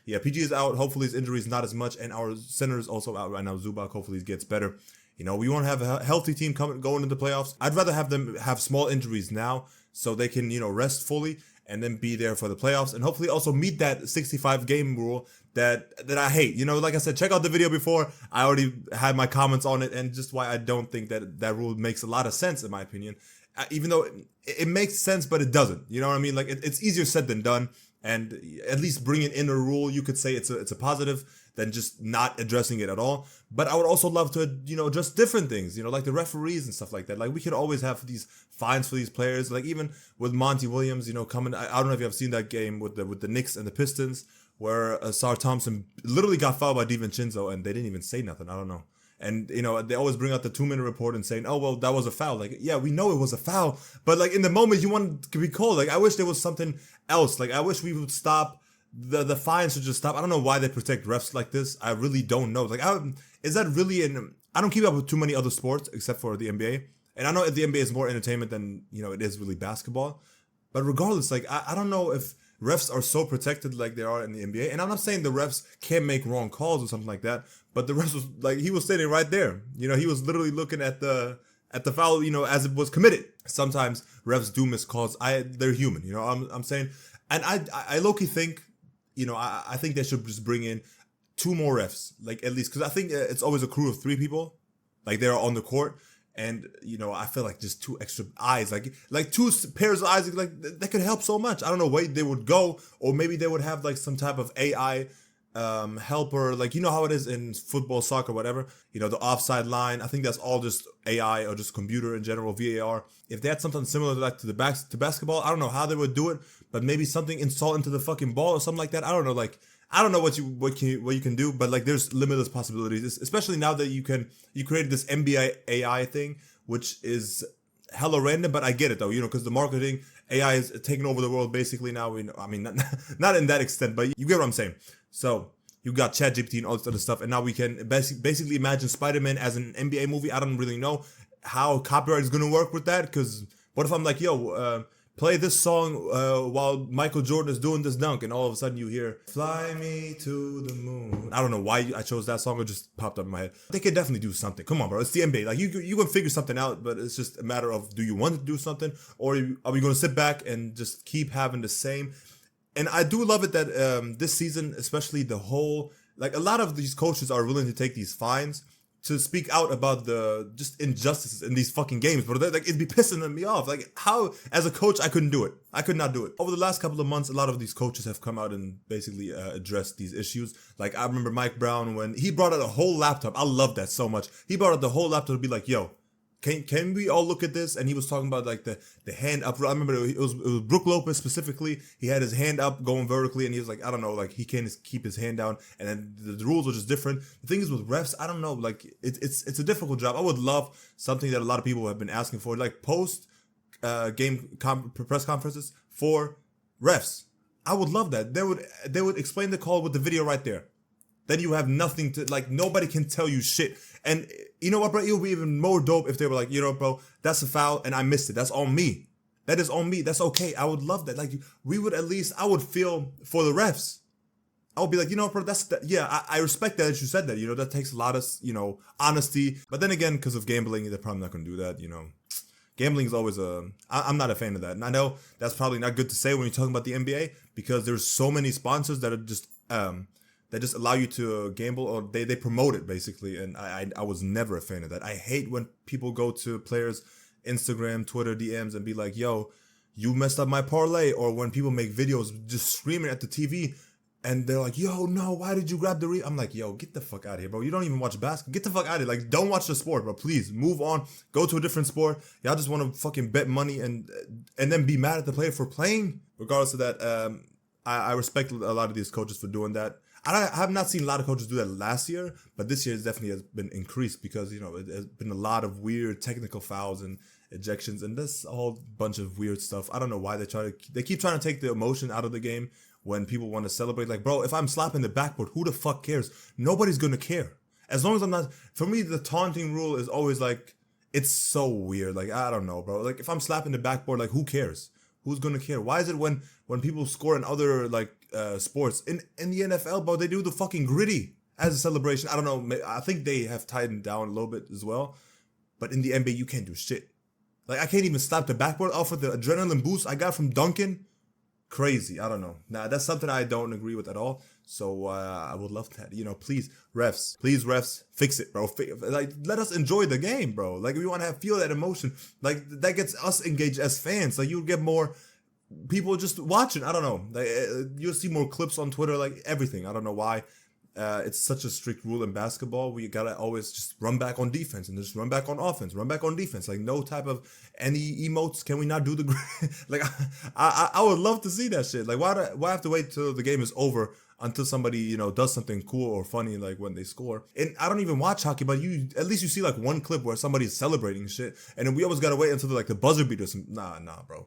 yeah, PG is out. Hopefully his injury is not as much, and our center is also out right now. Zubac, hopefully he gets better. We want to have a healthy team going into the playoffs. I'd rather have them have small injuries now so they can, rest fully and then be there for the playoffs and hopefully also meet that 65 game rule that I hate. Like I said, check out the video before. I already had my comments on it and just why I don't think that rule makes a lot of sense in my opinion. Even though it makes sense, but it doesn't. You know what I mean? Like it's easier said than done. And at least bringing in a rule, you could say it's a positive than just not addressing it at all. But I would also love to, address different things, like the referees and stuff like that. Like we could always have these fines for these players. Like even with Monty Williams, coming. I don't know if you have seen that game with the Knicks and the Pistons where Sar Thompson literally got fouled by DiVincenzo and they didn't even say nothing. I don't know. And, they always bring out the 2-minute report and saying, oh, well, that was a foul. Like, yeah, we know it was a foul. But, like, in the moment, you want it to be called. Like, I wish there was something else. Like, I wish we would stop. The fines should just stop. I don't know why they protect refs like this. I really don't know. Like, is that really I don't keep up with too many other sports except for the NBA. And I know the NBA is more entertainment than, it is really basketball. But regardless, like, I don't know if refs are so protected like they are in the NBA. And I'm not saying the refs can't make wrong calls or something like that. But the refs was like, he was standing right there. He was literally looking at the foul, as it was committed. Sometimes refs do miss calls. They're human, I'm saying. And I low-key think, I think they should just bring in 2 more refs, like at least. Because I think it's always a crew of 3 people. Like they're on the court. And, I feel like just 2 extra eyes, like 2 pairs of eyes, like that could help so much. I don't know where they would go, or maybe they would have like some type of AI helper, like how it is in football, soccer, whatever, the offside line. I think that's all just AI or just computer in general, VAR. If they had something similar to that to basketball, I don't know how they would do it, but maybe something installed into the fucking ball or something like that. I don't know, like I don't know what you can do, but like there's limitless possibilities, especially now that you created this NBA AI thing, which is hella random, but I get it though, because the marketing AI is taking over the world basically now. I mean, not in that extent, but you get what I'm saying. So you got ChatGPT and all this other stuff, and now we can basically imagine Spider-Man as an NBA movie. I don't really know how copyright is gonna work with that, because what if I'm like, yo, play this song while Michael Jordan is doing this dunk, and all of a sudden you hear "Fly Me to the Moon." I don't know why I chose that song; it just popped up in my head. They could definitely do something. Come on, bro, it's the NBA. Like you can figure something out, but it's just a matter of, do you want to do something, or are we going to sit back and just keep having the same? And I do love it that this season, especially a lot of these coaches are willing to take these fines to speak out about the just injustices in these fucking games, but like it'd be pissing me off. Like how, as a coach, I couldn't do it. I could not do it. Over the last couple of months, a lot of these coaches have come out and basically addressed these issues. Like I remember Mike Brown when he brought out a whole laptop. I love that so much. He brought out the whole laptop to be like, yo, can we all look at this? And he was talking about like the hand up. I remember it was Brook Lopez specifically. He had his hand up going vertically, and he was like, I don't know, like he can't keep his hand down. And then the rules are just different. The thing is with refs, I don't know, like it's a difficult job. I would love something that a lot of people have been asking for, like post game press conferences for refs. I would love that. They would explain the call with the video right there. Then you have nothing to, like, nobody can tell you shit. And you know what, bro? It would be even more dope if they were like, bro, that's a foul and I missed it. That's on me. That is on me. That's okay. I would love that. Like, I would feel for the refs. I would be like, bro, I respect that you said that. That takes a lot of, honesty. But then again, because of gambling, they're probably not going to do that, Gambling is always I'm not a fan of that. And I know that's probably not good to say when you're talking about the NBA, because there's so many sponsors that are just, that just allow you to gamble, or they promote it basically. And I was never a fan of that. I hate when people go to players' Instagram, Twitter DMs and be like, yo, you messed up my parlay. Or when people make videos just screaming at the TV and they're like, yo, no, why did you grab the I'm like, yo, get the fuck out of here, bro. You don't even watch basketball. Get the fuck out of here. Like, don't watch the sport, bro. Please move on. Go to a different sport. Y'all just want to fucking bet money and then be mad at the player for playing. Regardless of that, I respect a lot of these coaches for doing that. I have not seen a lot of coaches do that last year, but this year definitely has been increased because, it has been a lot of weird technical fouls and ejections, and this a whole bunch of weird stuff. I don't know why they keep trying to take the emotion out of the game when people want to celebrate. Like, bro, if I'm slapping the backboard, who the fuck cares? Nobody's going to care. As long as I'm not, for me, the taunting rule is always like, it's so weird. Like, I don't know, bro. Like, if I'm slapping the backboard, like, who cares? Who's going to care? Why is it when people score in other, like, sports. In the NFL, bro, they do the fucking gritty as a celebration. I don't know. I think they have tightened down a little bit as well. But in the NBA, you can't do shit. Like, I can't even stop the backboard off of the adrenaline boost I got from dunking. Crazy. I don't know. Nah, that's something I don't agree with at all. So I would love that. You know, please refs, fix it, bro. Like, let us enjoy the game, bro. Like, we want to feel that emotion. Like, that gets us engaged as fans. Like, you get more people just watching. I don't know. Like, you'll see more clips on Twitter. Like, everything. I don't know why. It's such a strict rule in basketball. We gotta always just run back on defense and just run back on offense, run back on defense. Like, no type of any emotes. Can we not do the like? I would love to see that shit. Like, why have to wait till the game is over until somebody, you know, does something cool or funny, like when they score? And I don't even watch hockey, but at least you see like one clip where somebody's celebrating shit, and then we always gotta wait until the buzzer beat or some. Nah, bro.